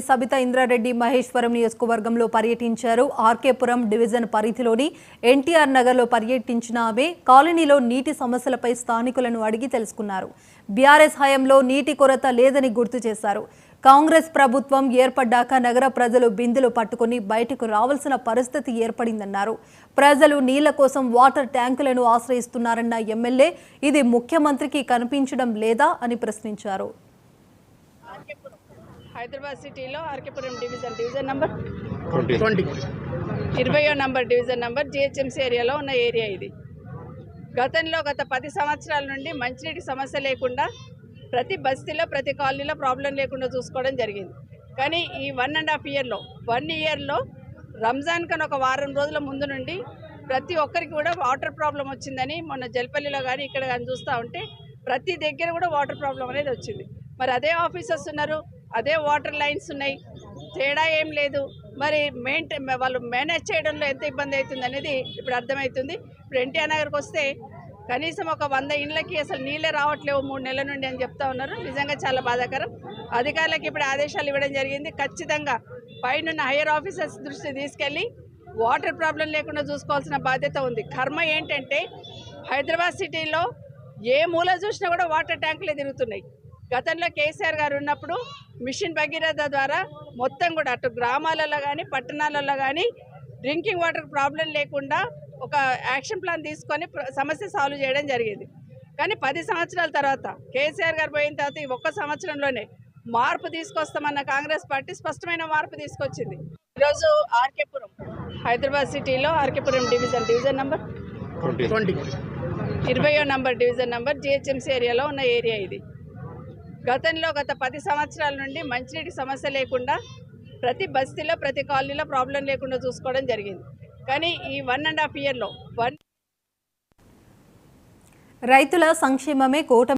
సబితా ఇంద్రారెడ్డి మహేశ్వరం నియోజకవర్గంలో పర్యటించారు. ఆర్కేపురం డివిజన్ పరిధిలోని ఎన్టీఆర్ నగర్లో పర్యటించిన ఆమె కాలనీలో నీటి సమస్యలపై స్థానికులను అడిగి తెలుసుకున్నారు. బీఆర్ఎస్ హయాంలో నీటి కొరత లేదని గుర్తు చేశారు. కాంగ్రెస్ ప్రభుత్వం ఏర్పడ్డాక నగర ప్రజలు బిందెలు పట్టుకుని బయటకు రావాల్సిన పరిస్థితి ఏర్పడిందన్నారు. ప్రజలు నీళ్ల కోసం వాటర్ ట్యాంకులను ఆశ్రయిస్తున్నారన్న ఎమ్మెల్యే ఇది ముఖ్యమంత్రికి కనిపించడం లేదా అని ప్రశ్నించారు. హైదరాబాద్ సిటీలో ఆర్కేపురం డివిజన్ నంబర్ 20వ నంబర్ డివిజన్ నంబర్ జిహెచ్ఎంసీ ఏరియాలో ఉన్న ఏరియా ఇది. గత 10 సంవత్సరాల నుండి మంచినీటి సమస్య లేకుండా ప్రతి బస్తీలో ప్రతి కాలనీలో ప్రాబ్లం లేకుండా చూసుకోవడం జరిగింది. కానీ ఈ 1.5 ఇయర్లో రంజాన్ కన్నా ఒక వారం రోజుల ముందు నుండి ప్రతి ఒక్కరికి కూడా వాటర్ ప్రాబ్లం వచ్చిందని మొన్న జల్పల్లిలో కానీ ఇక్కడ కానీ చూస్తూ ఉంటే ప్రతి దగ్గర కూడా వాటర్ ప్రాబ్లం అనేది వచ్చింది. మరి అదే ఆఫీసర్స్ ఉన్నారు, అదే వాటర్ లైన్స్ ఉన్నాయి, తేడా ఏం లేదు. మరి వాళ్ళు మేనేజ్ చేయడంలో ఎంత ఇబ్బంది అవుతుంది అనేది ఇప్పుడు అర్థమవుతుంది. ఇప్పుడు ఎన్టీఆర్ నగర్కి వస్తే కనీసం ఒక 100 ఇండ్లకి అసలు నీళ్ళే రావట్లేవు 3 నెలల నుండి అని చెప్తా ఉన్నారు. నిజంగా చాలా బాధాకరం. అధికారులకు ఇప్పుడు ఆదేశాలు ఇవ్వడం జరిగింది. ఖచ్చితంగా పైన హైయర్ ఆఫీసర్స్ దృష్టి తీసుకెళ్ళి వాటర్ ప్రాబ్లం లేకుండా చూసుకోవాల్సిన బాధ్యత ఉంది. కర్మ ఏంటంటే హైదరాబాద్ సిటీలో ఏ మూల చూసినా కూడా వాటర్ ట్యాంకులే తిరుగుతున్నాయి. గతంలో కేసీఆర్ గారు ఉన్నప్పుడు మిషన్ భగీరథ ద్వారా మొత్తం కూడా అటు గ్రామాలలో కానీ పట్టణాలలో కానీ డ్రింకింగ్ వాటర్ ప్రాబ్లం లేకుండా ఒక యాక్షన్ ప్లాన్ తీసుకొని సమస్య సాల్వ్ చేయడం జరిగింది. కానీ 10 సంవత్సరాల తర్వాత కేసీఆర్ గారు పోయిన తర్వాత ఈ 1 సంవత్సరంలోనే మార్పు తీసుకొస్తామన్న కాంగ్రెస్ పార్టీ స్పష్టమైన మార్పు తీసుకొచ్చింది. ఈరోజు ఆర్కేపురం హైదరాబాద్ సిటీలో ఆర్కేపురం డివిజన్ నంబర్ 20వ నంబర్ డివిజన్ నంబర్ జిహెచ్ఎంసీ ఏరియాలో ఉన్న ఏరియా ఇది. గత 10 సంవత్సరాల నుండి మంచినీటి సమస్య లేకుండా ప్రతి బస్తీలో ప్రతి కాలనీలో ప్రాబ్లం లేకుండా చూసుకోవడం జరిగింది. కానీ ఈ 1.5 ఇయర్లో రైతుల సంక్షేమమే కూటమి